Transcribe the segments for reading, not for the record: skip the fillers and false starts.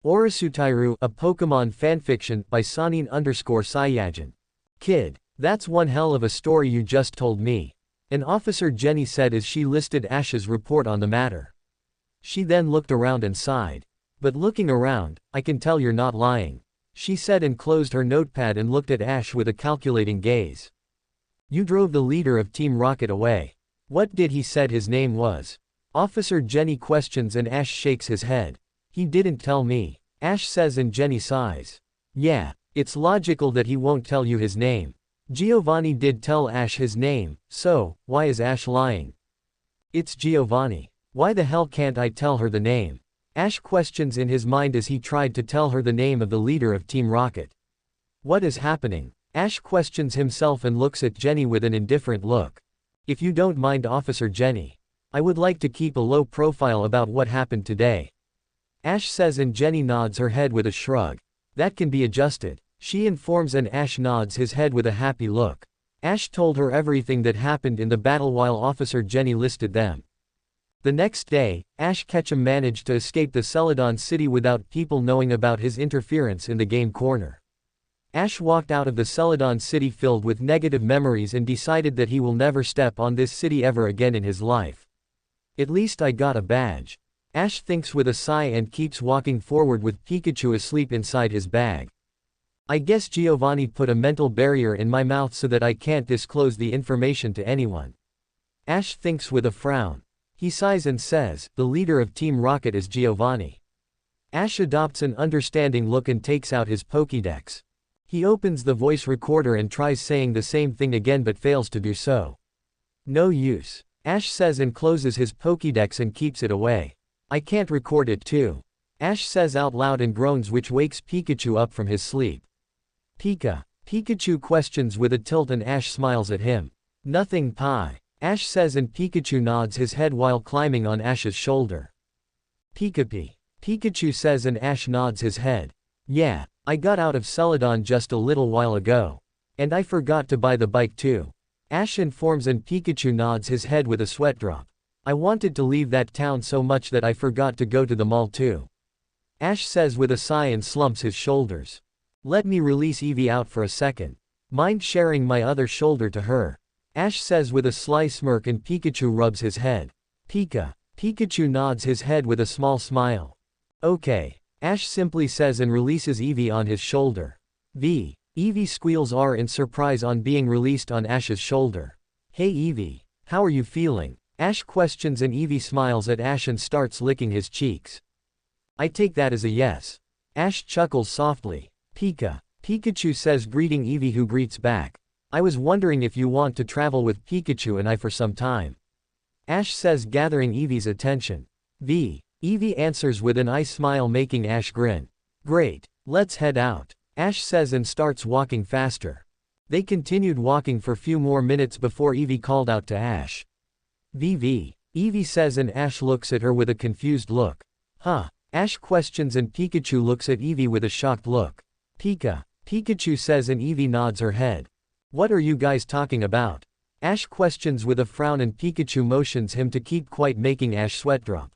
Orasutairu, a Pokemon fanfiction, by Sanin_Saiyajin. Kid. That's one hell of a story you just told me. An officer Jenny said as she listed Ash's report on the matter. She then looked around and sighed. But looking around, I can tell you're not lying. She said and closed her notepad and looked at Ash with a calculating gaze. You drove the leader of Team Rocket away. What did he said his name was? Officer Jenny questions and Ash shakes his head. He didn't tell me. Ash says and Jenny sighs. Yeah, it's logical that he won't tell you his name. Giovanni did tell Ash his name, so, why is Ash lying? It's Giovanni. Why the hell can't I tell her the name? Ash questions in his mind as he tried to tell her the name of the leader of Team Rocket. What is happening? Ash questions himself and looks at Jenny with an indifferent look. If you don't mind, Officer Jenny. I would like to keep a low profile about what happened today. Ash says and Jenny nods her head with a shrug. That can be adjusted. She informs and Ash nods his head with a happy look. Ash told her everything that happened in the battle while Officer Jenny listed them. The next day, Ash Ketchum managed to escape the Celadon City without people knowing about his interference in the game corner. Ash walked out of the Celadon City filled with negative memories and decided that he will never step on this city ever again in his life. At least I got a badge. Ash thinks with a sigh and keeps walking forward with Pikachu asleep inside his bag. I guess Giovanni put a mental barrier in my mouth so that I can't disclose the information to anyone. Ash thinks with a frown. He sighs and says, the leader of Team Rocket is Giovanni. Ash adopts an understanding look and takes out his Pokédex. He opens the voice recorder and tries saying the same thing again but fails to do so. No use. Ash says and closes his Pokédex and keeps it away. I can't record it too. Ash says out loud and groans, which wakes Pikachu up from his sleep. Pikachu questions with a tilt and Ash smiles at him. Nothing, Pi. Ash says and Pikachu nods his head while climbing on Ash's shoulder. Pikachu says and Ash nods his head. Yeah, I got out of Celadon just a little while ago. And I forgot to buy the bike too. Ash informs and Pikachu nods his head with a sweat drop. I wanted to leave that town so much that I forgot to go to the mall too. Ash says with a sigh and slumps his shoulders. Let me release Eevee out for a second. Mind sharing my other shoulder to her? Ash says with a sly smirk and Pikachu rubs his head. Pikachu nods his head with a small smile. Okay. Ash simply says and releases Eevee on his shoulder. Eevee squeals R in surprise on being released on Ash's shoulder. Hey Eevee, how are you feeling? Ash questions and Eevee smiles at Ash and starts licking his cheeks. I take that as a yes. Ash chuckles softly. Pikachu says greeting Eevee, who greets back. I was wondering if you want to travel with Pikachu and I for some time. Ash says, gathering Eevee's attention. Eevee answers with an eye smile, making Ash grin. Great. Let's head out. Ash says and starts walking faster. They continued walking for few more minutes before Eevee called out to Ash. Eevee says and Ash looks at her with a confused look. Huh? Ash questions and Pikachu looks at Eevee with a shocked look. Pikachu says and Eevee nods her head. What are you guys talking about? Ash questions with a frown and Pikachu motions him to keep quiet, making Ash sweat drop.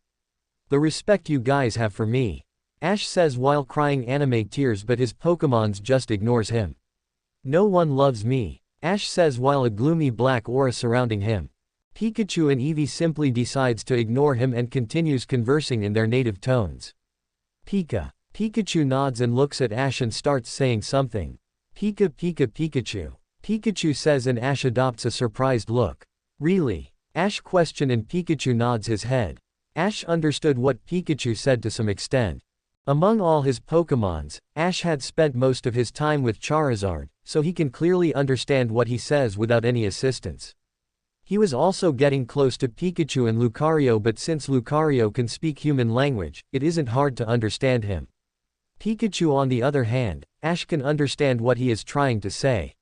The respect you guys have for me. Ash says while crying anime tears, but his Pokemons just ignores him. No one loves me. Ash says while a gloomy black aura surrounding him. Pikachu and Eevee simply decides to ignore him and continues conversing in their native tones. Pikachu nods and looks at Ash and starts saying something. Pikachu. Pikachu says and Ash adopts a surprised look. Really? Ash questions and Pikachu nods his head. Ash understood what Pikachu said to some extent. Among all his Pokemons, Ash had spent most of his time with Charizard, so he can clearly understand what he says without any assistance. He was also getting close to Pikachu and Lucario, but since Lucario can speak human language, it isn't hard to understand him. Pikachu, on the other hand, Ash can understand what he is trying to say.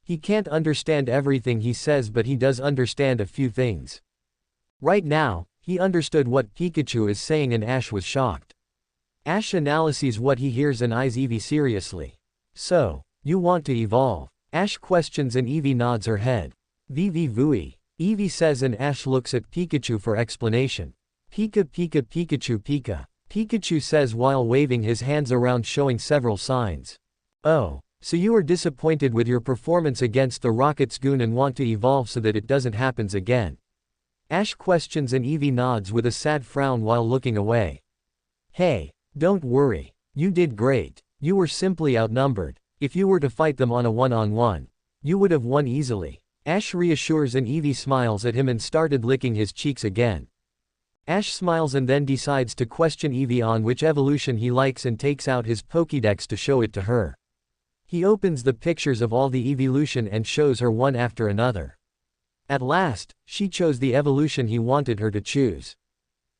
He can't understand everything he says, but he does understand a few things. Right now, he understood what Pikachu is saying and Ash was shocked. Ash analyzes what he hears and eyes Eevee seriously. So, you want to evolve? Ash questions and Eevee nods her head. Vui. Eevee says and Ash looks at Pikachu for explanation. Pikachu. Pikachu says while waving his hands around showing several signs. Oh, so you are disappointed with your performance against the Rockets goon and want to evolve so that it doesn't happen again? Ash questions and Eevee nods with a sad frown while looking away. Hey, don't worry. You did great. You were simply outnumbered. If you were to fight them on a one-on-one, you would have won easily. Ash reassures and Eevee smiles at him and started licking his cheeks again. Ash smiles and then decides to question Eevee on which evolution he likes and takes out his Pokédex to show it to her. He opens the pictures of all the evolution and shows her one after another. At last, she chose the evolution he wanted her to choose.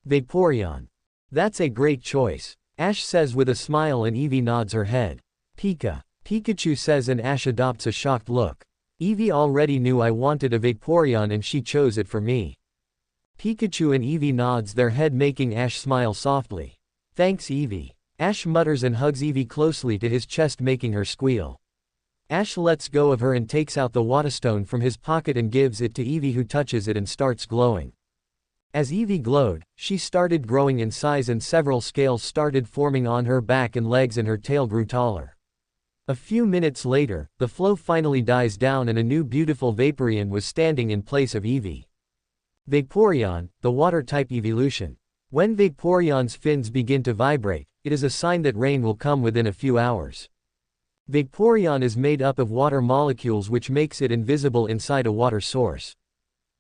Vaporeon. That's a great choice, Ash says with a smile and Eevee nods her head. Pikachu says and Ash adopts a shocked look. Eevee already knew I wanted a Vaporeon and she chose it for me. Pikachu and Eevee nods their head making Ash smile softly. Thanks Eevee. Ash mutters and hugs Eevee closely to his chest making her squeal. Ash lets go of her and takes out the Waterstone from his pocket and gives it to Eevee, who touches it and starts glowing. As Eevee glowed, she started growing in size and several scales started forming on her back and legs and her tail grew taller. A few minutes later, the flow finally dies down and a new beautiful Vaporeon was standing in place of Eevee. Vaporeon, the water-type evolution. When Vaporeon's fins begin to vibrate, it is a sign that rain will come within a few hours. Vaporeon is made up of water molecules which makes it invisible inside a water source.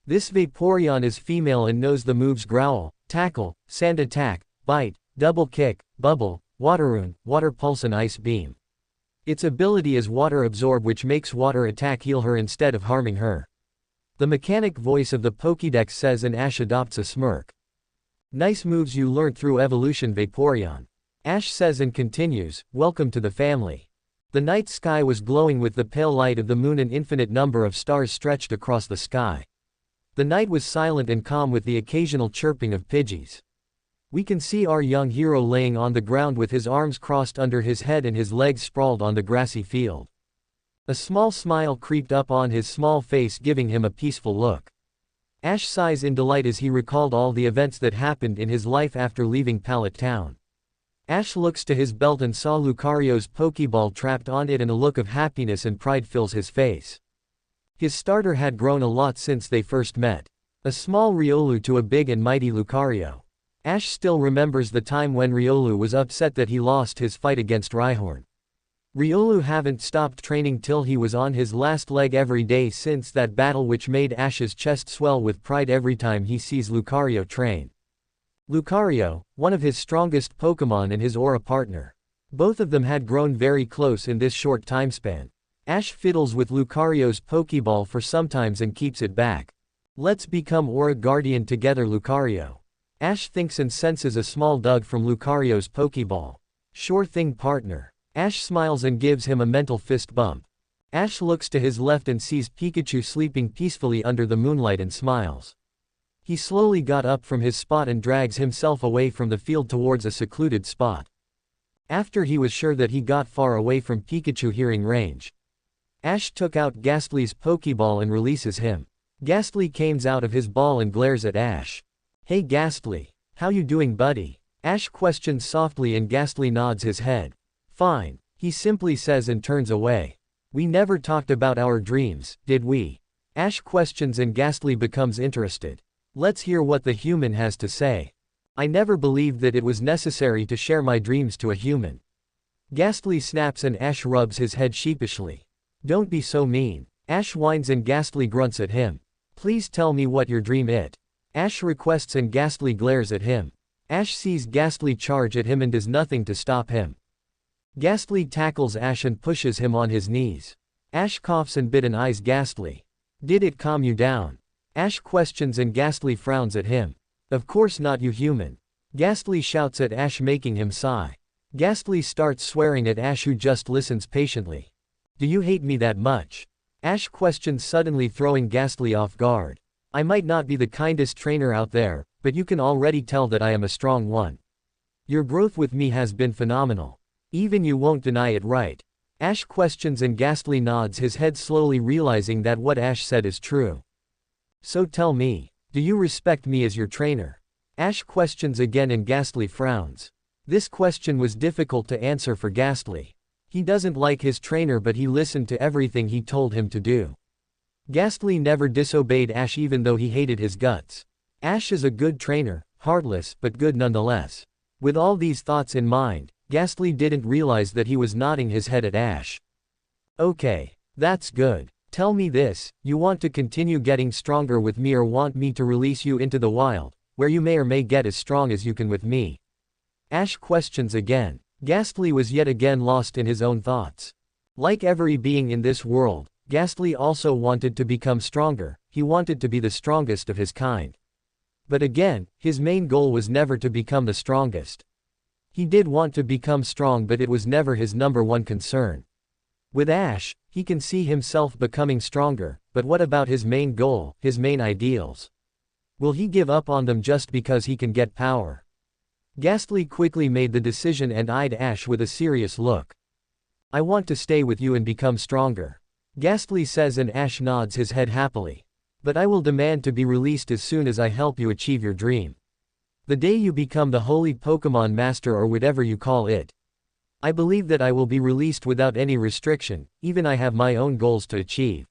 This Vaporeon is female and knows the moves Growl, Tackle, Sand Attack, Bite, Double Kick, Bubble, Wateroon, Water Pulse and Ice Beam. Its ability is Water Absorb, which makes Water Attack heal her instead of harming her. The mechanic voice of the Pokédex says and Ash adopts a smirk. Nice moves you learned through evolution Vaporeon. Ash says and continues, welcome to the family. The night sky was glowing with the pale light of the moon, an infinite number of stars stretched across the sky. The night was silent and calm with the occasional chirping of Pidgeys. We can see our young hero laying on the ground with his arms crossed under his head and his legs sprawled on the grassy field. A small smile creeped up on his small face, giving him a peaceful look. Ash sighs in delight as he recalled all the events that happened in his life after leaving Pallet Town. Ash looks to his belt and saw Lucario's Pokeball trapped on it, and a look of happiness and pride fills his face. His starter had grown a lot since they first met. A small Riolu to a big and mighty Lucario. Ash still remembers the time when Riolu was upset that he lost his fight against Rhyhorn. Riolu haven't stopped training till he was on his last leg every day since that battle, which made Ash's chest swell with pride every time he sees Lucario train. Lucario, one of his strongest Pokémon and his aura partner. Both of them had grown very close in this short time span. Ash fiddles with Lucario's Pokeball for some times and keeps it back. Let's become Aura Guardian together Lucario. Ash thinks and senses a small dug from Lucario's Pokeball. Sure thing partner. Ash smiles and gives him a mental fist bump. Ash looks to his left and sees Pikachu sleeping peacefully under the moonlight and smiles. He slowly got up from his spot and drags himself away from the field towards a secluded spot. After he was sure that he got far away from Pikachu hearing range, Ash took out Ghastly's Pokeball and releases him. Ghastly comes out of his ball and glares at Ash. Hey Ghastly, how you doing buddy? Ash questions softly and Ghastly nods his head. Fine, he simply says and turns away. We never talked about our dreams, did we? Ash questions and Ghastly becomes interested. Let's hear what the human has to say. I never believed that it was necessary to share my dreams to a human. Ghastly snaps and Ash rubs his head sheepishly. Don't be so mean. Ash whines and Ghastly grunts at him. Please tell me what your dream is. Ash requests and Ghastly glares at him. Ash sees Ghastly charge at him and does nothing to stop him. Ghastly tackles Ash and pushes him on his knees. Ash coughs and bit and eyes Ghastly. Did it calm you down? Ash questions and Ghastly frowns at him. Of course not you human. Ghastly shouts at Ash making him sigh. Ghastly starts swearing at Ash, who just listens patiently. Do you hate me that much? Ash questions suddenly, throwing Ghastly off guard. I might not be the kindest trainer out there, but you can already tell that I am a strong one. Your growth with me has been phenomenal. Even you won't deny it, right? Ash questions and Ghastly nods his head slowly, realizing that what Ash said is true. So tell me, do you respect me as your trainer? Ash questions again and Ghastly frowns. This question was difficult to answer for Ghastly. He doesn't like his trainer, but he listened to everything he told him to do. Ghastly never disobeyed Ash even though he hated his guts. Ash is a good trainer, heartless but good nonetheless. With all these thoughts in mind, Ghastly didn't realize that he was nodding his head at Ash. Okay. That's good. Tell me this, you want to continue getting stronger with me or want me to release you into the wild, where you may or may get as strong as you can with me? Ash questions again. Ghastly was yet again lost in his own thoughts. Like every being in this world, Ghastly also wanted to become stronger, he wanted to be the strongest of his kind. But again, his main goal was never to become the strongest. He did want to become strong, but it was never his number one concern. With Ash, he can see himself becoming stronger, but what about his main goal, his main ideals? Will he give up on them just because he can get power? Ghastly quickly made the decision and eyed Ash with a serious look. I want to stay with you and become stronger. Ghastly says, and Ash nods his head happily. But I will demand to be released as soon as I help you achieve your dream. The day you become the Holy Pokemon Master or whatever you call it. I believe that I will be released without any restriction, even I have my own goals to achieve.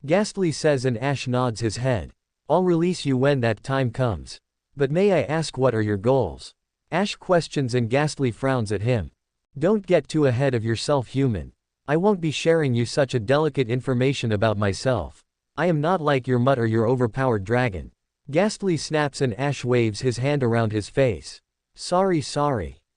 Ghastly says, and Ash nods his head. I'll release you when that time comes. But may I ask, what are your goals? Ash questions, and Ghastly frowns at him. Don't get too ahead of yourself, human. I won't be sharing you such a delicate information about myself. I am not like your mutt or your overpowered dragon. Ghastly snaps, and Ash waves his hand around his face. Sorry.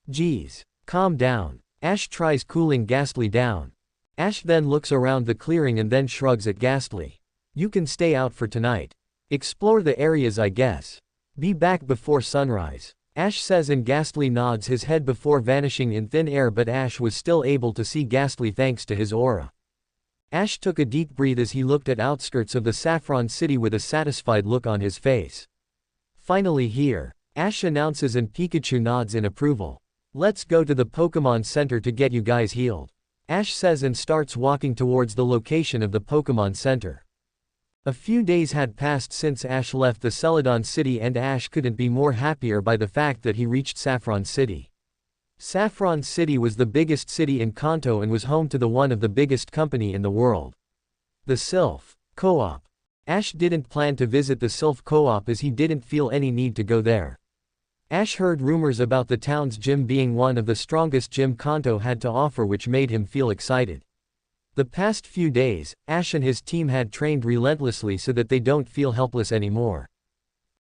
Geez. Calm down. Ash tries cooling Ghastly down. Ash then looks around the clearing and then shrugs at Ghastly. You can stay out for tonight. Explore the areas, I guess. Be back before sunrise. Ash says, and Ghastly nods his head before vanishing in thin air, but Ash was still able to see Ghastly thanks to his aura. Ash took a deep breath as he looked at outskirts of the Saffron City with a satisfied look on his face. Finally here, Ash announces, and Pikachu nods in approval. Let's go to the Pokemon Center to get you guys healed. Ash says and starts walking towards the location of the Pokemon Center. A few days had passed since Ash left the Celadon City, and Ash couldn't be more happier by the fact that he reached Saffron City. Saffron City was the biggest city in Kanto and was home to the one of the biggest company in the world. The Silph Co-op. Ash didn't plan to visit the Silph Co-op as he didn't feel any need to go there. Ash heard rumors about the town's gym being one of the strongest gym Kanto had to offer, which made him feel excited. The past few days, Ash and his team had trained relentlessly so that they don't feel helpless anymore.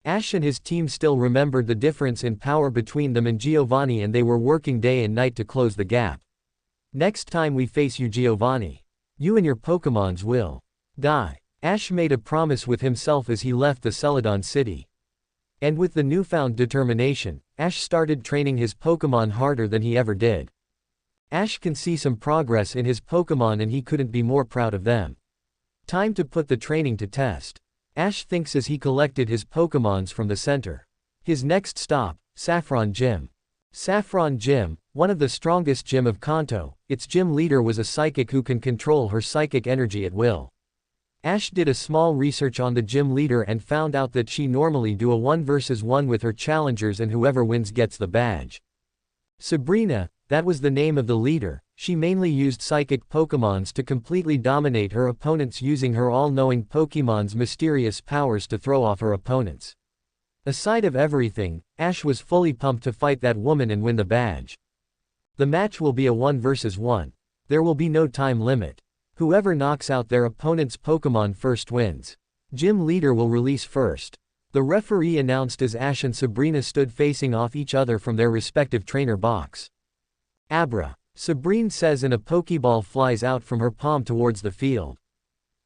Ash and his team still remembered the difference in power between them and Giovanni, and they were working day and night to close the gap. Next time we face you, Giovanni, you and your Pokemons will die. Ash made a promise with himself as he left the Celadon City. And with the newfound determination, Ash started training his Pokemon harder than he ever did. Ash can see some progress in his Pokemon and he couldn't be more proud of them. Time to put the training to test. Ash thinks as he collected his Pokemons from the center. His next stop, Saffron Gym. Saffron Gym, one of the strongest gym of Kanto, its gym leader was a psychic who can control her psychic energy at will. Ash did a small research on the gym leader and found out that she normally do a 1 vs 1 with her challengers, and whoever wins gets the badge. Sabrina, that was the name of the leader. She mainly used psychic Pokemons to completely dominate her opponents, using her all-knowing Pokemon's mysterious powers to throw off her opponents. Aside of everything, Ash was fully pumped to fight that woman and win the badge. The match will be a 1 vs 1. There will be no time limit. Whoever knocks out their opponent's Pokemon first wins. Gym leader will release first. The referee announced as Ash and Sabrina stood facing off each other from their respective trainer box. Abra. Sabrina says, and a Pokeball flies out from her palm towards the field.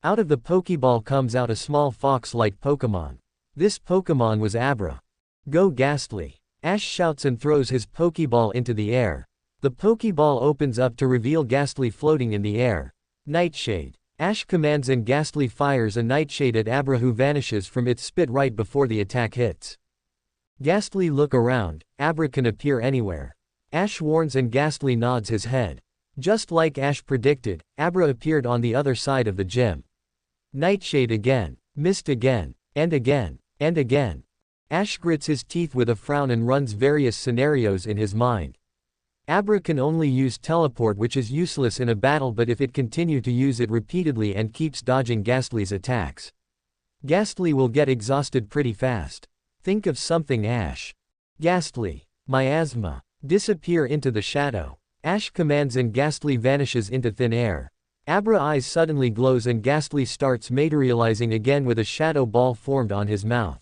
Out of the Pokeball comes out a small fox-like Pokemon. This Pokemon was Abra. Go Ghastly. Ash shouts and throws his Pokeball into the air. The Pokeball opens up to reveal Ghastly floating in the air. Nightshade. Ash commands and Ghastly fires a Nightshade at Abra, who vanishes from its spit right before the attack hits. Ghastly look around. Abra can appear anywhere. Ash warns and Ghastly nods his head. Just like Ash predicted, Abra appeared on the other side of the gym. Nightshade again. Missed again. And again. And again. Ash grits his teeth with a frown and runs various scenarios in his mind. Abra can only use teleport, which is useless in a battle, but if it continue to use it repeatedly and keeps dodging Ghastly's attacks, Ghastly will get exhausted pretty fast. Think of something, Ash. Ghastly. Miasma. Disappear into the shadow. Ash commands and Ghastly vanishes into thin air. Abra eyes suddenly glows and Ghastly starts materializing again with a shadow ball formed on his mouth.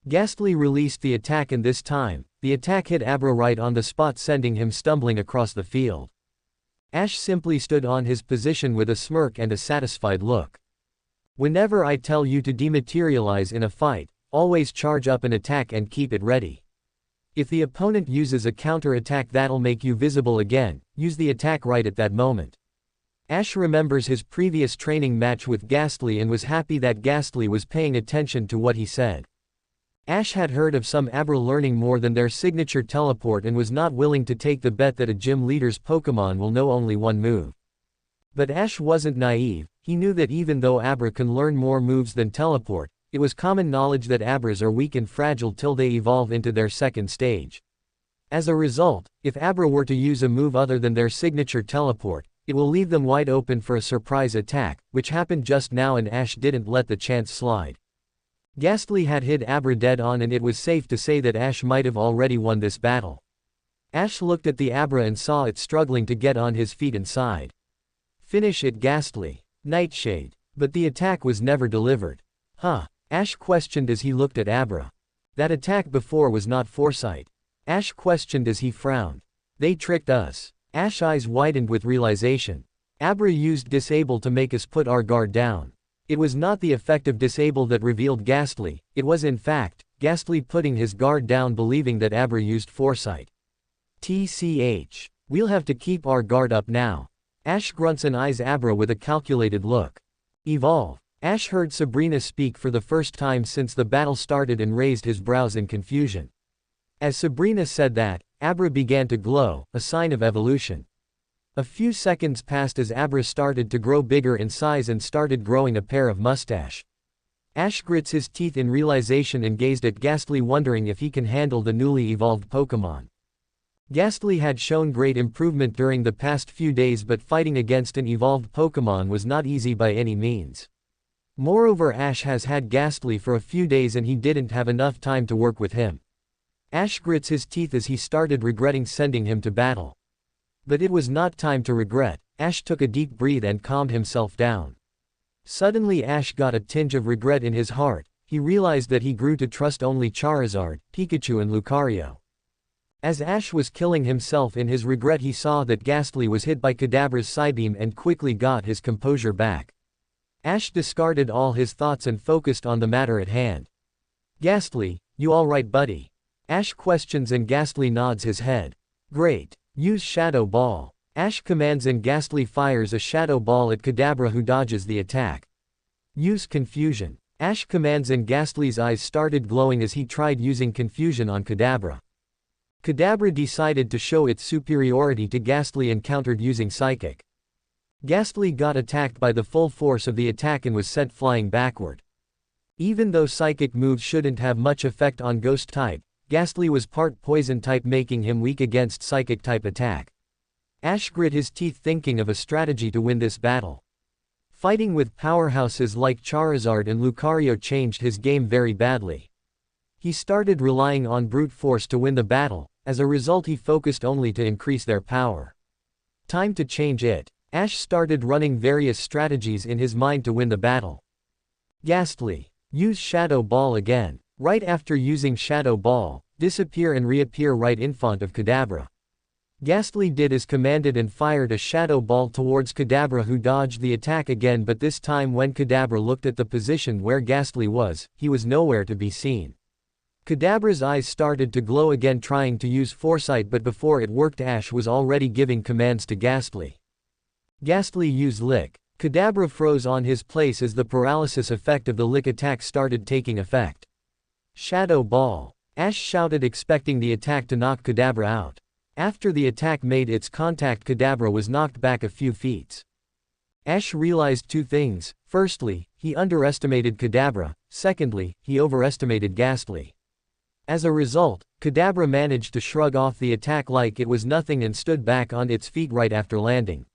Ghastly released the attack and this time, the attack hit Abra right on the spot, sending him stumbling across the field. Ash simply stood on his position with a smirk and a satisfied look. Whenever I tell you to dematerialize in a fight, always charge up an attack and keep it ready. If the opponent uses a counter attack that'll make you visible again, use the attack right at that moment. Ash remembers his previous training match with Ghastly and was happy that Ghastly was paying attention to what he said. Ash had heard of some Abra learning more than their signature teleport and was not willing to take the bet that a gym leader's Pokémon will know only one move. But Ash wasn't naive. He knew that even though Abra can learn more moves than teleport, it was common knowledge that Abras are weak and fragile till they evolve into their second stage. As a result, if Abra were to use a move other than their signature teleport, it will leave them wide open for a surprise attack, which happened just now and Ash didn't let the chance slide. Ghastly had hit Abra dead on and it was safe to say that Ash might have already won this battle. Ash looked at the Abra and saw it struggling to get on his feet and sighed. Finish it, Ghastly. Nightshade. But the attack was never delivered. Huh? Ash questioned as he looked at Abra. That attack before was not foresight. Ash questioned as he frowned. They tricked us. Ash's eyes widened with realization. Abra used Disable to make us put our guard down. It was not the effect of Disable that revealed Ghastly, it was in fact, Ghastly putting his guard down believing that Abra used foresight. TCH. We'll have to keep our guard up now. Ash grunts and eyes Abra with a calculated look. Evolve. Ash heard Sabrina speak for the first time since the battle started and raised his brows in confusion. As Sabrina said that, Abra began to glow, a sign of evolution. A few seconds passed as Abra started to grow bigger in size and started growing a pair of mustache. Ash grits his teeth in realization and gazed at Ghastly, wondering if he can handle the newly evolved Pokémon. Ghastly had shown great improvement during the past few days, but fighting against an evolved Pokémon was not easy by any means. Moreover, Ash has had Ghastly for a few days and he didn't have enough time to work with him. Ash grits his teeth as he started regretting sending him to battle. But it was not time to regret. Ash took a deep breath and calmed himself down. Suddenly Ash got a tinge of regret in his heart. He realized that he grew to trust only Charizard, Pikachu and Lucario. As Ash was killing himself in his regret, he saw that Ghastly was hit by Kadabra's Psybeam and quickly got his composure back. Ash discarded all his thoughts and focused on the matter at hand. Ghastly, you alright, buddy? Ash questions and Ghastly nods his head. Great. Use Shadow Ball. Ash commands and Ghastly fires a Shadow Ball at Kadabra, who dodges the attack. Use Confusion. Ash commands and Ghastly's eyes started glowing as he tried using Confusion on Kadabra. Kadabra decided to show its superiority to Ghastly and countered using Psychic. Ghastly got attacked by the full force of the attack and was sent flying backward. Even though Psychic moves shouldn't have much effect on Ghost type, Ghastly was part Poison type, making him weak against Psychic type attack. Ash grit his teeth thinking of a strategy to win this battle. Fighting with powerhouses like Charizard and Lucario changed his game very badly. He started relying on brute force to win the battle. As a result, he focused only to increase their power. Time to change it. Ash started running various strategies in his mind to win the battle. Ghastly. Use Shadow Ball again. Right after using Shadow Ball, disappear and reappear right in front of Kadabra. Ghastly did as commanded and fired a Shadow Ball towards Kadabra, who dodged the attack again, but this time when Kadabra looked at the position where Ghastly was, he was nowhere to be seen. Kadabra's eyes started to glow again, trying to use Foresight, but before it worked, Ash was already giving commands to Ghastly. Ghastly used Lick. Kadabra froze on his place as the paralysis effect of the Lick attack started taking effect. Shadow Ball. Ash shouted, expecting the attack to knock Kadabra out. After the attack made its contact, Kadabra was knocked back a few feet. Ash realized two things. Firstly, he underestimated Kadabra. Secondly, he overestimated Ghastly. As a result, Kadabra managed to shrug off the attack like it was nothing and stood back on its feet right after landing.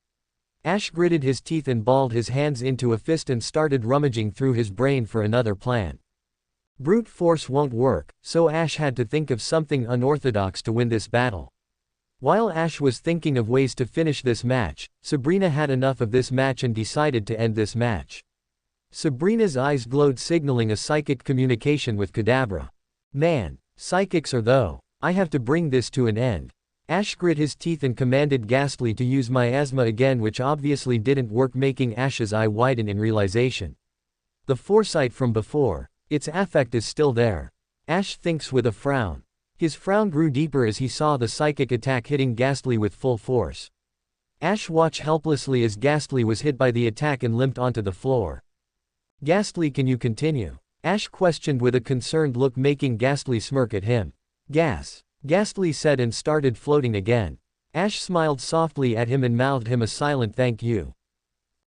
Ash gritted his teeth and balled his hands into a fist and started rummaging through his brain for another plan. Brute force won't work, so Ash had to think of something unorthodox to win this battle. While Ash was thinking of ways to finish this match, Sabrina had enough of this match and decided to end this match. Sabrina's eyes glowed, signaling a psychic communication with Kadabra. Man, psychics are though. I have to bring this to an end. Ash grit his teeth and commanded Ghastly to use miasma again, which obviously didn't work, making Ash's eye widen in realization. The foresight from before, its affect is still there. Ash thinks with a frown. His frown grew deeper as he saw the psychic attack hitting Ghastly with full force. Ash watched helplessly as Ghastly was hit by the attack and limped onto the floor. Ghastly, can you continue? Ash questioned with a concerned look, making Ghastly smirk at him. Ghastly said and started floating again. Ash smiled softly at him and mouthed him a silent thank you.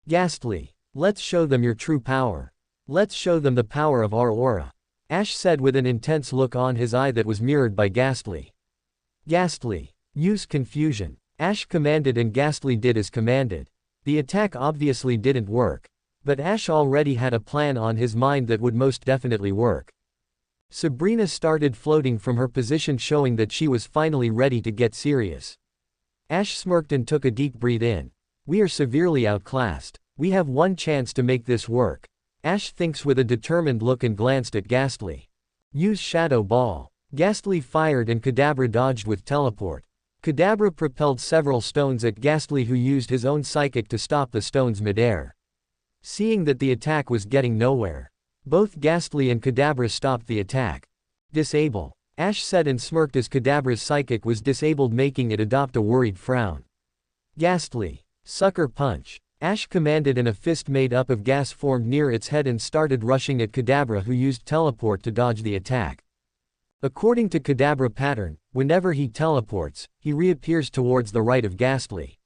Ghastly, let's show them your true power. Let's show them the power of our aura. Ash said with an intense look on his eye that was mirrored by Ghastly. Ghastly, use confusion. Ash commanded and Ghastly did as commanded. The attack obviously didn't work. But Ash already had a plan on his mind that would most definitely work. Sabrina started floating from her position, showing that she was finally ready to get serious. Ash smirked and took a deep breath in. We are severely outclassed. We have one chance to make this work. Ash thinks with a determined look and glanced at Ghastly. Use Shadow Ball. Ghastly fired and Kadabra dodged with teleport. Kadabra propelled several stones at Ghastly, who used his own psychic to stop the stones midair. Seeing that the attack was getting nowhere, both Ghastly and Kadabra stopped the attack. Disable. Ash said and smirked as Kadabra's psychic was disabled, making it adopt a worried frown. Ghastly. Sucker Punch. Ash commanded and a fist made up of gas formed near its head and started rushing at Kadabra, who used teleport to dodge the attack. According to Kadabra pattern, whenever he teleports, he reappears towards the right of Ghastly.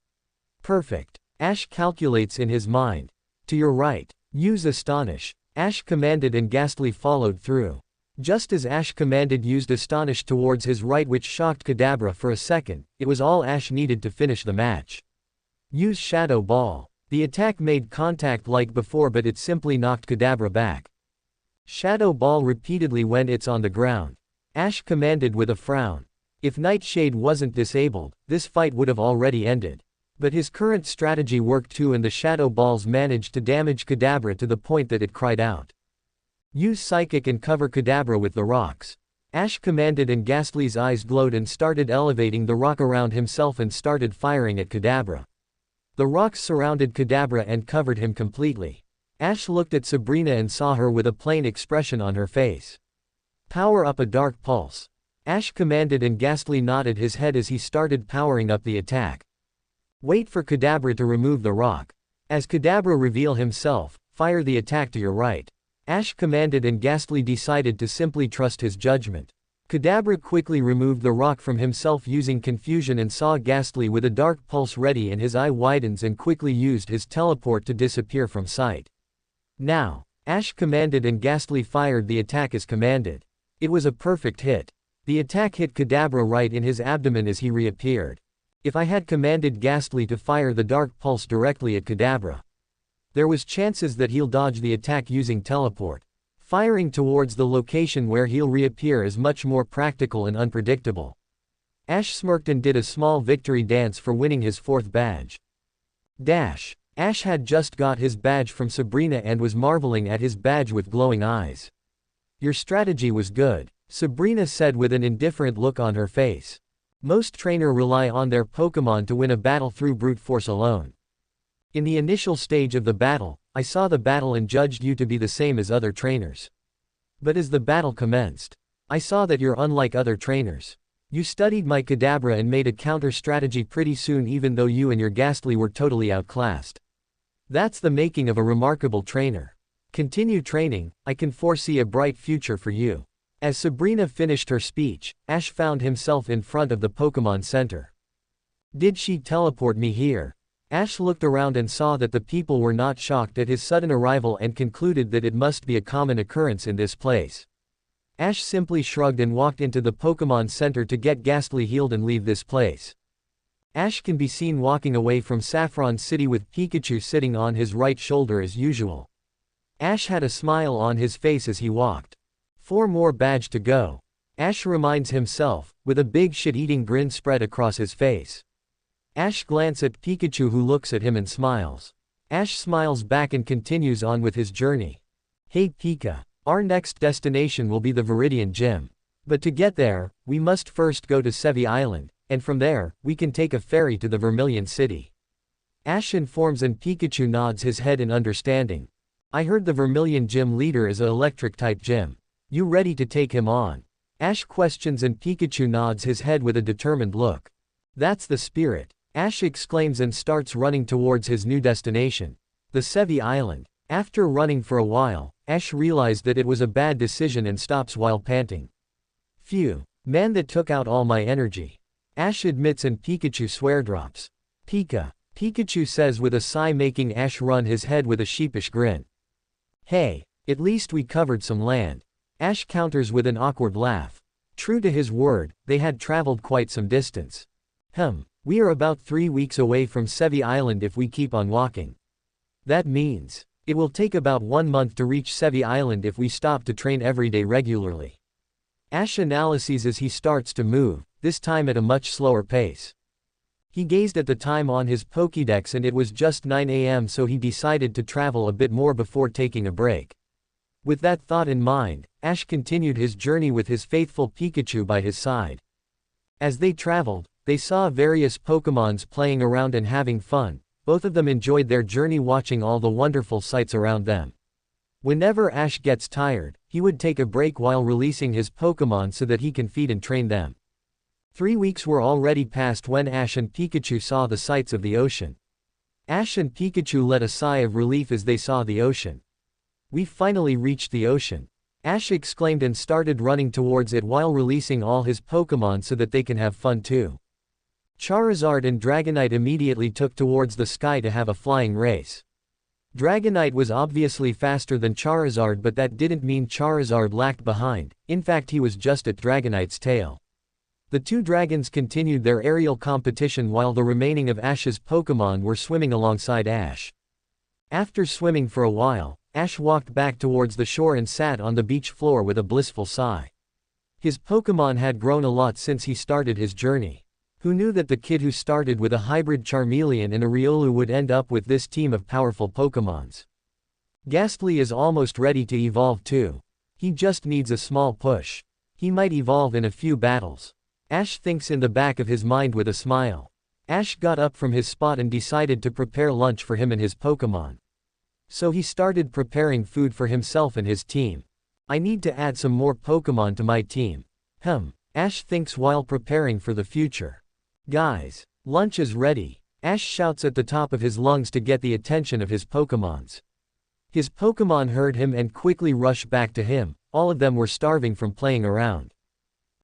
Perfect. Ash calculates in his mind. To your right. Use Astonish. Ash commanded and Ghastly followed through. Just as Ash commanded, used Astonish towards his right, which shocked Kadabra for a second. It was all Ash needed to finish the match. Use Shadow Ball. The attack made contact like before, but it simply knocked Kadabra back. Shadow Ball repeatedly when it's on the ground. Ash commanded with a frown. If Nightshade wasn't disabled, this fight would have already ended. But his current strategy worked too, and the Shadow Balls managed to damage Kadabra to the point that it cried out. Use Psychic and cover Kadabra with the rocks. Ash commanded and Ghastly's eyes glowed and started elevating the rock around himself and started firing at Kadabra. The rocks surrounded Kadabra and covered him completely. Ash looked at Sabrina and saw her with a plain expression on her face. Power up a Dark Pulse. Ash commanded and Ghastly nodded his head as he started powering up the attack. Wait for Kadabra to remove the rock. As Kadabra reveal himself, fire the attack to your right. Ash commanded and Ghastly decided to simply trust his judgment. Kadabra quickly removed the rock from himself using confusion and saw Ghastly with a dark pulse ready, and his eye widens and quickly used his teleport to disappear from sight. Now, Ash commanded and Ghastly fired the attack as commanded. It was a perfect hit. The attack hit Kadabra right in his abdomen as he reappeared. If I had commanded Ghastly to fire the dark pulse directly at Kadabra, there was chances that he'll dodge the attack using teleport. Firing towards the location where he'll reappear is much more practical and unpredictable. Ash smirked and did a small victory dance for winning his 4th badge. Dash. Ash had just got his badge from Sabrina and was marveling at his badge with glowing eyes. Your strategy was good, Sabrina said with an indifferent look on her face. Most trainers rely on their Pokémon to win a battle through brute force alone. In the initial stage of the battle, I saw the battle and judged you to be the same as other trainers. But as the battle commenced, I saw that you're unlike other trainers. You studied my Kadabra and made a counter strategy pretty soon, even though you and your Ghastly were totally outclassed. That's the making of a remarkable trainer. Continue training, I can foresee a bright future for you. As Sabrina finished her speech, Ash found himself in front of the Pokémon Center. Did she teleport me here? Ash looked around and saw that the people were not shocked at his sudden arrival and concluded that it must be a common occurrence in this place. Ash simply shrugged and walked into the Pokemon Center to get Ghastly healed and leave this place. Ash can be seen walking away from Saffron City with Pikachu sitting on his right shoulder as usual. Ash had a smile on his face as he walked. 4 more badge to go. Ash reminds himself, with a big shit-eating grin spread across his face. Ash glances at Pikachu who looks at him and smiles. Ash smiles back and continues on with his journey. Hey Pika, our next destination will be the Viridian Gym. But to get there, we must first go to Sevii Island, and from there, we can take a ferry to the Vermilion City. Ash informs and Pikachu nods his head in understanding. I heard the Vermilion Gym leader is a electric-type gym. You ready to take him on? Ash questions and Pikachu nods his head with a determined look. That's the spirit. Ash exclaims and starts running towards his new destination, the Sevii Island. After running for a while, Ash realized that it was a bad decision and stops while panting. Phew, man, that took out all my energy. Ash admits and Pikachu swear drops. Pikachu says with a sigh, making Ash run his head with a sheepish grin. Hey, at least we covered some land. Ash counters with an awkward laugh. True to his word, they had traveled quite some distance. We are about 3 weeks away from Sevii Island if we keep on walking. That means, it will take about 1 month to reach Sevii Island if we stop to train every day regularly. Ash analyses as he starts to move, this time at a much slower pace. He gazed at the time on his Pokédex and it was just 9 AM, so he decided to travel a bit more before taking a break. With that thought in mind, Ash continued his journey with his faithful Pikachu by his side. As they traveled, they saw various Pokémons playing around and having fun. Both of them enjoyed their journey watching all the wonderful sights around them. Whenever Ash gets tired, he would take a break while releasing his Pokémon so that he can feed and train them. 3 weeks were already passed when Ash and Pikachu saw the sights of the ocean. Ash and Pikachu let a sigh of relief as they saw the ocean. We finally reached the ocean. Ash exclaimed and started running towards it while releasing all his Pokémon so that they can have fun too. Charizard and Dragonite immediately took towards the sky to have a flying race. Dragonite was obviously faster than Charizard, but that didn't mean Charizard lagged behind. In fact, he was just at Dragonite's tail. The 2 dragons continued their aerial competition while the remaining of Ash's Pokémon were swimming alongside Ash. After swimming for a while, Ash walked back towards the shore and sat on the beach floor with a blissful sigh. His Pokémon had grown a lot since he started his journey. Who knew that the kid who started with a hybrid Charmeleon and a Riolu would end up with this team of powerful Pokémons? Ghastly is almost ready to evolve too. He just needs a small push. He might evolve in a few battles. Ash thinks in the back of his mind with a smile. Ash got up from his spot and decided to prepare lunch for him and his Pokémon. So he started preparing food for himself and his team. I need to add some more Pokémon to my team. Ash thinks while preparing for the future. Guys, lunch is ready. Ash shouts at the top of his lungs to get the attention of his Pokémons. His Pokémon heard him and quickly rushed back to him. All of them were starving from playing around.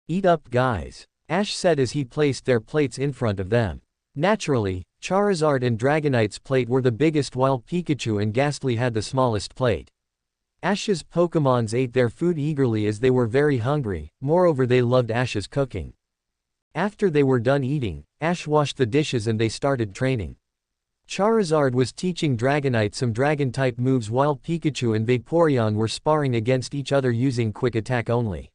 Eat up, guys, Ash said as he placed their plates in front of them. Naturally, Charizard and Dragonite's plate were the biggest while Pikachu and Ghastly had the smallest plate. Ash's Pokémons ate their food eagerly as they were very hungry, moreover they loved Ash's cooking. After they were done eating, Ash washed the dishes and they started training. Charizard was teaching Dragonite some Dragon-type moves while Pikachu and Vaporeon were sparring against each other using quick attack only.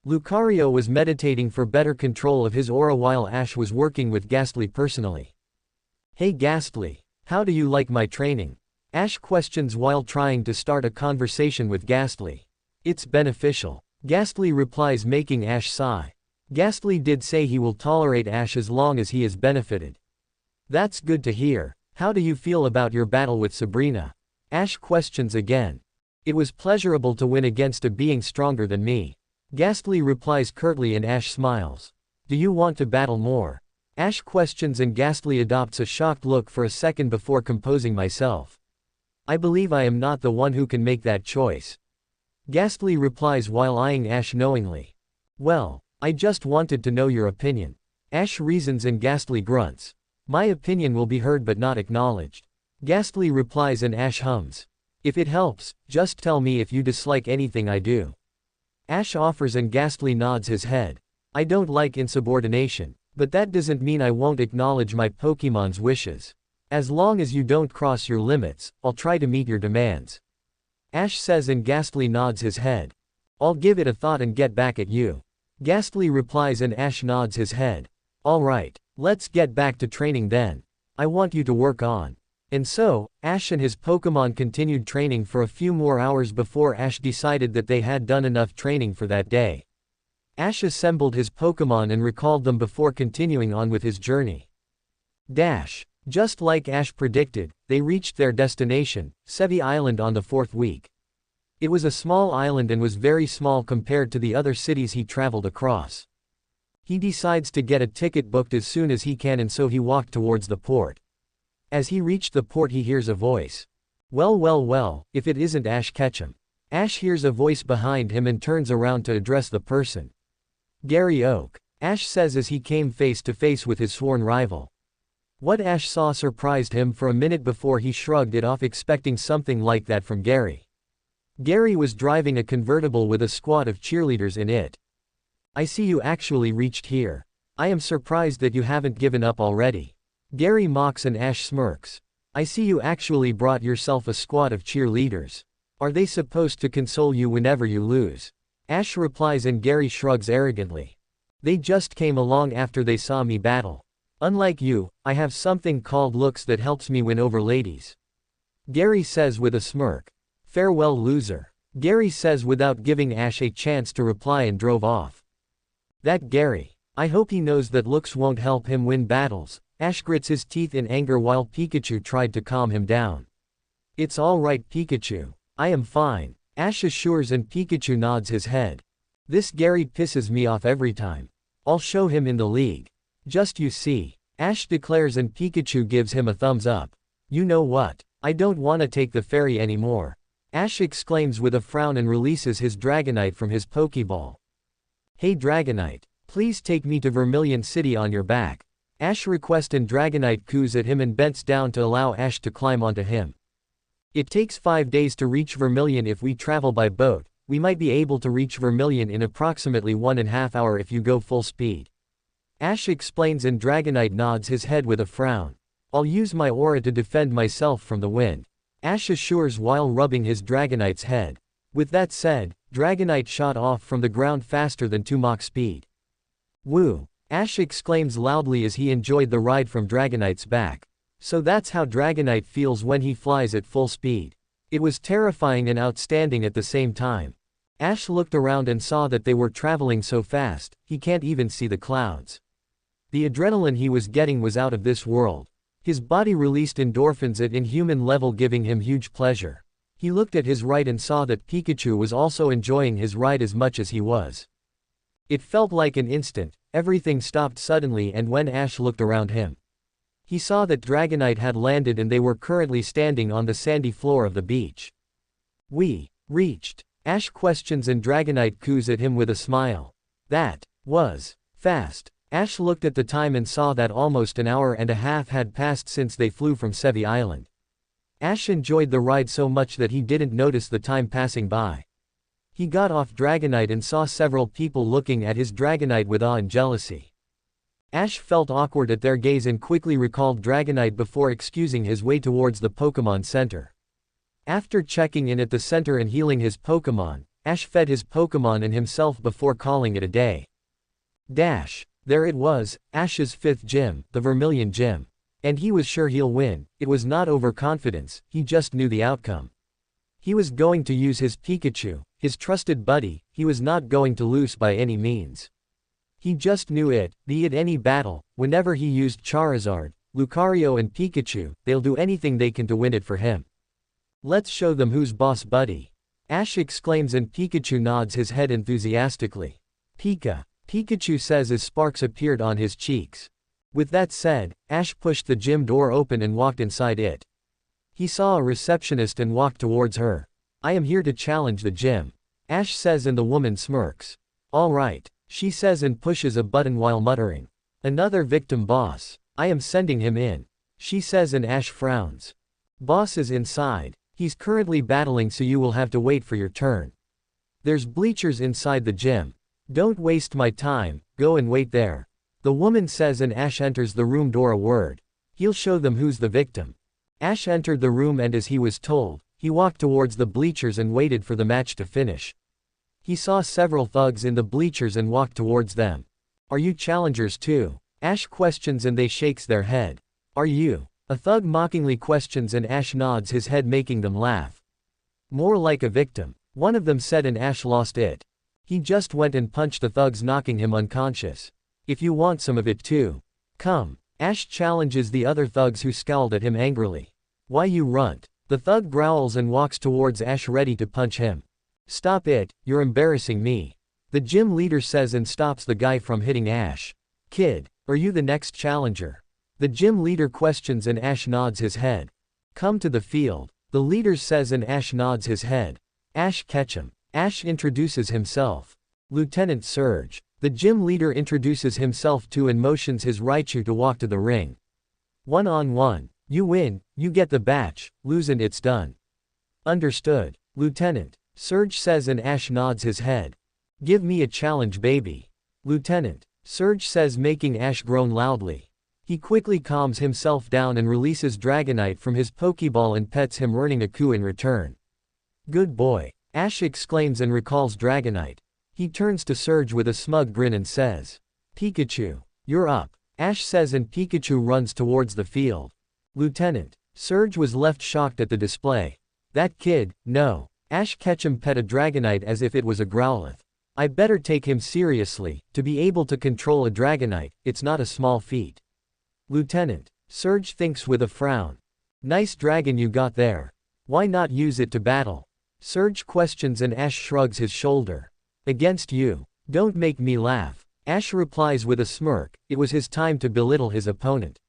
Lucario was meditating for better control of his aura while Ash was working with Ghastly personally. Hey Ghastly, how do you like my training? Ash questions while trying to start a conversation with Ghastly. It's beneficial. Ghastly replies, making Ash sigh. Ghastly did say he will tolerate Ash as long as he is benefited. That's good to hear. How do you feel about your battle with Sabrina? Ash questions again. It was pleasurable to win against a being stronger than me. Ghastly replies curtly and Ash smiles. Do you want to battle more? Ash questions and Ghastly adopts a shocked look for a second before composing myself. I believe I am not the one who can make that choice. Ghastly replies while eyeing Ash knowingly. Well, I just wanted to know your opinion. Ash reasons and Ghastly grunts. My opinion will be heard but not acknowledged. Ghastly replies and Ash hums. If it helps, just tell me if you dislike anything I do. Ash offers and Ghastly nods his head. I don't like insubordination, but that doesn't mean I won't acknowledge my Pokémon's wishes. As long as you don't cross your limits, I'll try to meet your demands. Ash says and Ghastly nods his head. I'll give it a thought and get back at you. Ghastly replies and Ash nods his head. Alright, let's get back to training then. I want you to work on. And so, Ash and his Pokémon continued training for a few more hours before Ash decided that they had done enough training for that day. Ash assembled his Pokémon and recalled them before continuing on with his journey. Just like Ash predicted, they reached their destination, Sevii Island, on the 4th week. It was a small island and was very small compared to the other cities he traveled across. He decides to get a ticket booked as soon as he can, and so he walked towards the port. As he reached the port, he hears a voice. Well, if it isn't Ash Ketchum. Ash hears a voice behind him and turns around to address the person. Gary Oak, Ash says as he came face to face with his sworn rival. What Ash saw surprised him for a minute before he shrugged it off, expecting something like that from Gary. Gary was driving a convertible with a squad of cheerleaders in it. I see you actually reached here. I am surprised that you haven't given up already. Gary mocks and Ash smirks. I see you actually brought yourself a squad of cheerleaders. Are they supposed to console you whenever you lose? Ash replies and Gary shrugs arrogantly. They just came along after they saw me battle. Unlike you, I have something called looks that helps me win over ladies. Gary says with a smirk. Farewell, loser. Gary says without giving Ash a chance to reply and drove off. That Gary. I hope he knows that looks won't help him win battles. Ash grits his teeth in anger while Pikachu tried to calm him down. It's alright, Pikachu. I am fine. Ash assures and Pikachu nods his head. This Gary pisses me off every time. I'll show him in the league. Just you see. Ash declares and Pikachu gives him a thumbs up. You know what? I don't wanna take the ferry anymore. Ash exclaims with a frown and releases his Dragonite from his Pokeball. Hey Dragonite, please take me to Vermilion City on your back. Ash requests and Dragonite coos at him and bends down to allow Ash to climb onto him. It takes 5 days to reach Vermilion if we travel by boat. We might be able to reach Vermilion in approximately 1.5 hours if you go full speed. Ash explains and Dragonite nods his head with a frown. I'll use my aura to defend myself from the wind. Ash assures while rubbing his Dragonite's head. With that said, Dragonite shot off from the ground faster than 2 Mach speed. Woo! Ash exclaims loudly as he enjoyed the ride from Dragonite's back. So that's how Dragonite feels when he flies at full speed. It was terrifying and outstanding at the same time. Ash looked around and saw that they were traveling so fast, he can't even see the clouds. The adrenaline he was getting was out of this world. His body released endorphins at inhuman level, giving him huge pleasure. He looked at his right and saw that Pikachu was also enjoying his ride as much as he was. It felt like an instant, everything stopped suddenly, and when Ash looked around him, he saw that Dragonite had landed and they were currently standing on the sandy floor of the beach. We reached? Ash questions and Dragonite coos at him with a smile. That was fast. Ash looked at the time and saw that almost an hour and a half had passed since they flew from Sevii Island. Ash enjoyed the ride so much that he didn't notice the time passing by. He got off Dragonite and saw several people looking at his Dragonite with awe and jealousy. Ash felt awkward at their gaze and quickly recalled Dragonite before excusing his way towards the Pokémon Center. After checking in at the center and healing his Pokémon, Ash fed his Pokémon and himself before calling it a day. There it was, Ash's 5th gym, the Vermilion Gym. And he was sure he'll win. It was not overconfidence, he just knew the outcome. He was going to use his Pikachu, his trusted buddy. He was not going to lose by any means. He just knew it, be it any battle, whenever he used Charizard, Lucario and Pikachu, they'll do anything they can to win it for him. Let's show them who's boss, buddy. Ash exclaims and Pikachu nods his head enthusiastically. Pikachu says as sparks appeared on his cheeks. With that said, Ash pushed the gym door open and walked inside it. He saw a receptionist and walked towards her. I am here to challenge the gym. Ash says and the woman smirks. Alright, she says and pushes a button while muttering. Another victim, boss. I am sending him in. She says and Ash frowns. Boss is inside. He's currently battling, so you will have to wait for your turn. There's bleachers inside the gym. Don't waste my time, go and wait there. The woman says and Ash enters the room door a word. He'll show them who's the victim. Ash entered the room and as he was told, he walked towards the bleachers and waited for the match to finish. He saw several thugs in the bleachers and walked towards them. Are you challengers too? Ash questions and they shakes their head. Are you? A thug mockingly questions and Ash nods his head making them laugh. More like a victim. One of them said and Ash lost it. He just went and punched the thugs knocking him unconscious. If you want some of it too. Come. Ash challenges the other thugs who scowled at him angrily. Why you runt? The thug growls and walks towards Ash ready to punch him. Stop it, you're embarrassing me. The gym leader says and stops the guy from hitting Ash. Kid, are you the next challenger? The gym leader questions and Ash nods his head. Come to the field. The leader says and Ash nods his head. Ash Ketchum. Ash introduces himself. Lieutenant Surge. The gym leader introduces himself too and motions his Raichu to walk to the ring. 1-on-1. You win, you get the batch, lose and it's done. Understood. Lieutenant. Surge says and Ash nods his head. Give me a challenge baby. Lieutenant. Surge says making Ash groan loudly. He quickly calms himself down and releases Dragonite from his Pokeball and pets him earning a coup in return. Good boy. Ash exclaims and recalls Dragonite. He turns to Surge with a smug grin and says. Pikachu. You're up. Ash says and Pikachu runs towards the field. Lieutenant. Surge was left shocked at the display. That kid, no. Ash Ketchum pet a Dragonite as if it was a Growlithe. I better take him seriously. To be able to control a Dragonite, it's not a small feat. Lieutenant. Surge thinks with a frown. Nice dragon you got there. Why not use it to battle? Surge questions and Ash shrugs his shoulder. Against you. Don't make me laugh. Ash replies with a smirk, it was his time to belittle his opponent.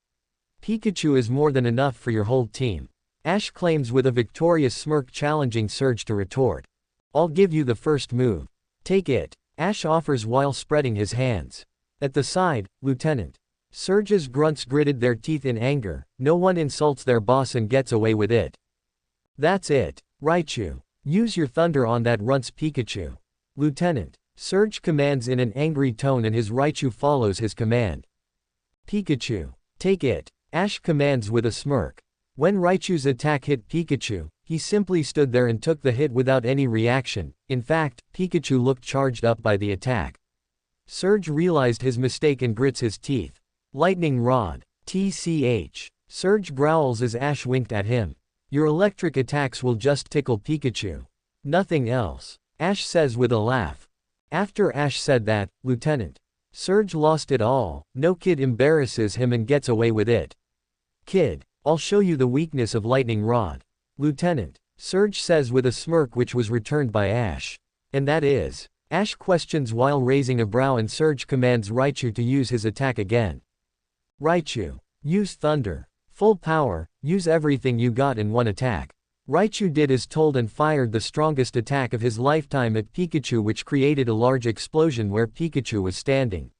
Pikachu is more than enough for your whole team. Ash claims with a victorious smirk challenging Surge to retort. I'll give you the first move. Take it. Ash offers while spreading his hands. At the side, Lieutenant. Surge's grunts gritted their teeth in anger, no one insults their boss and gets away with it. That's it. Raichu. Use your thunder on that runt's Pikachu. Lieutenant. Surge commands in an angry tone and his Raichu follows his command. Pikachu. Take it. Ash commands with a smirk. When Raichu's attack hit Pikachu, he simply stood there and took the hit without any reaction. In fact, Pikachu looked charged up by the attack. Surge realized his mistake and grits his teeth. Lightning Rod. TCH. Surge growls as Ash winked at him. Your electric attacks will just tickle Pikachu. Nothing else. Ash says with a laugh. After Ash said that, Lieutenant. Surge lost it all, no kid embarrasses him and gets away with it. Kid. I'll show you the weakness of Lightning Rod. Lieutenant. Surge says with a smirk which was returned by Ash. And that is. Ash questions while raising a brow and Surge commands Raichu to use his attack again. Raichu. Use thunder. Full power, use everything you got in one attack. Raichu did as told and fired the strongest attack of his lifetime at Pikachu which created a large explosion where Pikachu was standing.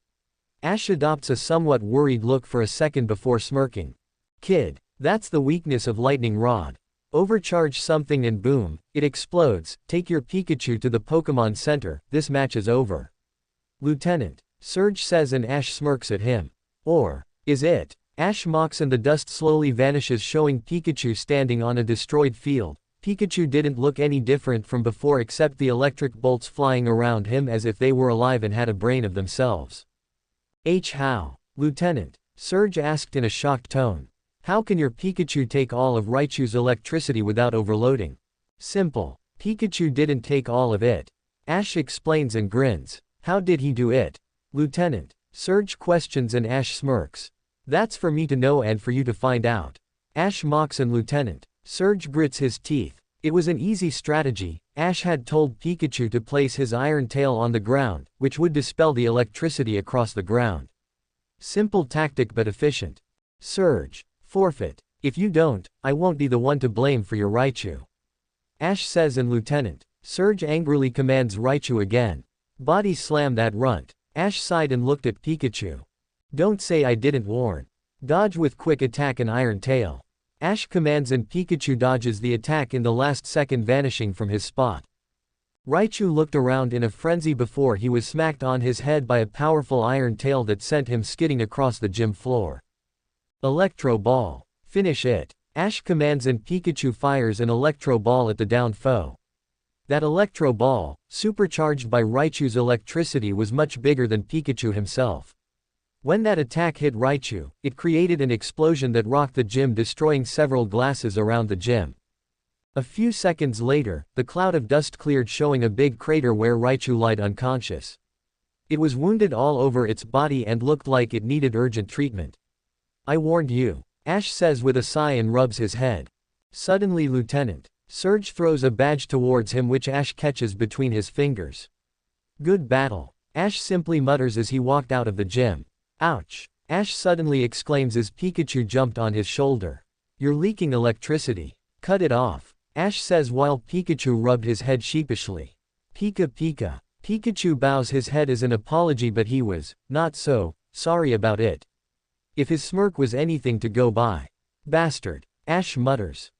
Ash adopts a somewhat worried look for a second before smirking. Kid. That's the weakness of Lightning Rod. Overcharge something and boom, it explodes. Take your Pikachu to the Pokemon Center, this match is over. Lieutenant. Surge says and Ash smirks at him. Or, is it? Ash mocks and the dust slowly vanishes showing Pikachu standing on a destroyed field. Pikachu didn't look any different from before except the electric bolts flying around him as if they were alive and had a brain of themselves. How? Lieutenant. Surge asked in a shocked tone. How can your Pikachu take all of Raichu's electricity without overloading? Simple. Pikachu didn't take all of it. Ash explains and grins. How did he do it? Lieutenant. Surge questions and Ash smirks. That's for me to know and for you to find out. Ash mocks and Lieutenant. Surge grits his teeth. It was an easy strategy. Ash had told Pikachu to place his iron tail on the ground, which would dispel the electricity across the ground. Simple tactic but efficient. Surge. Forfeit. If you don't, I won't be the one to blame for your Raichu. Ash says and Lieutenant. Surge angrily commands Raichu again. Body slam that runt. Ash sighed and looked at Pikachu. Don't say I didn't warn. Dodge with quick attack and iron tail. Ash commands and Pikachu dodges the attack in the last second vanishing from his spot. Raichu looked around in a frenzy before he was smacked on his head by a powerful iron tail that sent him skidding across the gym floor. Electro Ball. Finish it. Ash commands and Pikachu fires an Electro Ball at the downed foe. That Electro Ball, supercharged by Raichu's electricity, was much bigger than Pikachu himself. When that attack hit Raichu, it created an explosion that rocked the gym, destroying several glasses around the gym. A few seconds later, the cloud of dust cleared, showing a big crater where Raichu lied unconscious. It was wounded all over its body and looked like it needed urgent treatment. I warned you, Ash says with a sigh and rubs his head. Suddenly Lieutenant Surge throws a badge towards him, which Ash catches between his fingers. Good battle, Ash simply mutters as he walked out of the gym. Ouch, Ash suddenly exclaims as Pikachu jumped on his shoulder. You're leaking electricity. Cut it off, Ash says while Pikachu rubbed his head sheepishly. Pika Pika. Pikachu bows his head as an apology, but he was not so sorry about it. If his smirk was anything to go by. Bastard, Ash mutters.